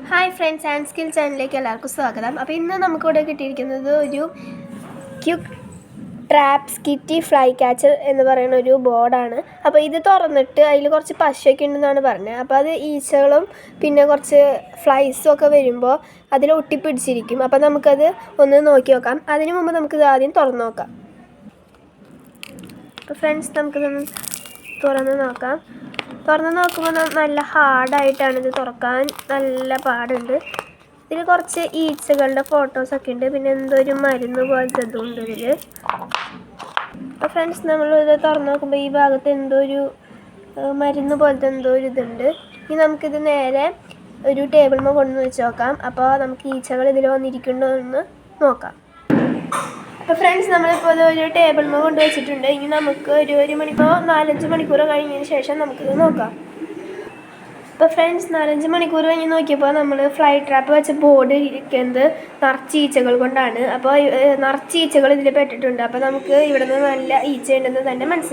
Hi friends, and skill ചാനലിലേക്ക് എല്ലാവർക്കും സ്വാഗതം. അപ്പോൾ ഇന്ന് നമുക്കിവിടെ കിട്ടിയിരിക്കുന്നത് ഒരു quick traps kitty fly catcher എന്ന് പറയുന്ന ഒരു ബോർഡാണ്. അപ്പോൾ ഇത് തുറന്നിട്ട് അതിൽ കുറച്ച് പശയൊക്കെ ഉണ്ടെന്നാണ് പറഞ്ഞത്. അപ്പോൾ അത് ഈച്ചകളും പിന്നെ കുറച്ച് ഫ്ലൈസും ഒക്കെ വരുമ്പോൾ അതിൽ ഒട്ടിപ്പിടിച്ചിരിക്കും. അപ്പോൾ നമുക്കത് ഒന്ന് നോക്കി നോക്കാം. അതിന് മുമ്പ് നമുക്കിത് ആദ്യം തുറന്ന് നോക്കാം. അപ്പോൾ ഫ്രണ്ട്സ്, നമുക്കിതൊന്ന് തുറന്ന് നോക്കാം. തുറന്ന് നോക്കുമ്പോൾ നല്ല ഹാർഡായിട്ടാണ് ഇത് തുറക്കാൻ, നല്ല പാടുണ്ട്. ഇതിൽ കുറച്ച് ഈച്ചകളുടെ ഫോട്ടോസൊക്കെ ഉണ്ട്, പിന്നെ എന്തോ ഒരു മരുന്ന് പോലത്തെ ഇതുണ്ട് ഇതിൽ. അപ്പോൾ ഫ്രണ്ട്സ്, നമ്മളിത് തുറന്ന് നോക്കുമ്പോൾ ഈ ഭാഗത്ത് എന്തോ ഒരു മരുന്ന് പോലത്തെ എന്തോ ഒരു ഇതുണ്ട്. ഇനി നമുക്കിത് നേരെ ഒരു ടേബിളിൽ കൊണ്ടുവന്ന് വെച്ച് നോക്കാം. അപ്പോൾ നമുക്ക് ഈച്ചകൾ ഇതിൽ വന്നിരിക്കുന്നുണ്ടോ എന്ന് നോക്കാം. അപ്പോൾ ഫ്രണ്ട്സ്, നമ്മളിപ്പോൾ ഇത് ഒരു ടേബിളിൽ കൊണ്ട് വെച്ചിട്ടുണ്ട്. ഇനി നമുക്ക് ഒരു മണിക്കൂർ 4-5 മണിക്കൂർ കഴിഞ്ഞതിന് ശേഷം നമുക്കിത് നോക്കാം. അപ്പോൾ ഫ്രണ്ട്സ്, 4-5 മണിക്കൂർ കഴിഞ്ഞ് നോക്കിയപ്പോൾ നമ്മൾ ഫ്ലൈ ട്രാപ്പ് വെച്ച ബോർഡ് ഇരിക്കുന്നത് നിറച്ച് ഈച്ചകൾ കൊണ്ടാണ്. അപ്പോൾ നിറച്ച് ഈച്ചകൾ ഇതിൽ പെട്ടിട്ടുണ്ട്. അപ്പോൾ നമുക്ക് ഇവിടെ നിന്ന് നല്ല ഈച്ച ഉണ്ടെന്ന് തന്നെ മനസ്സിലായി.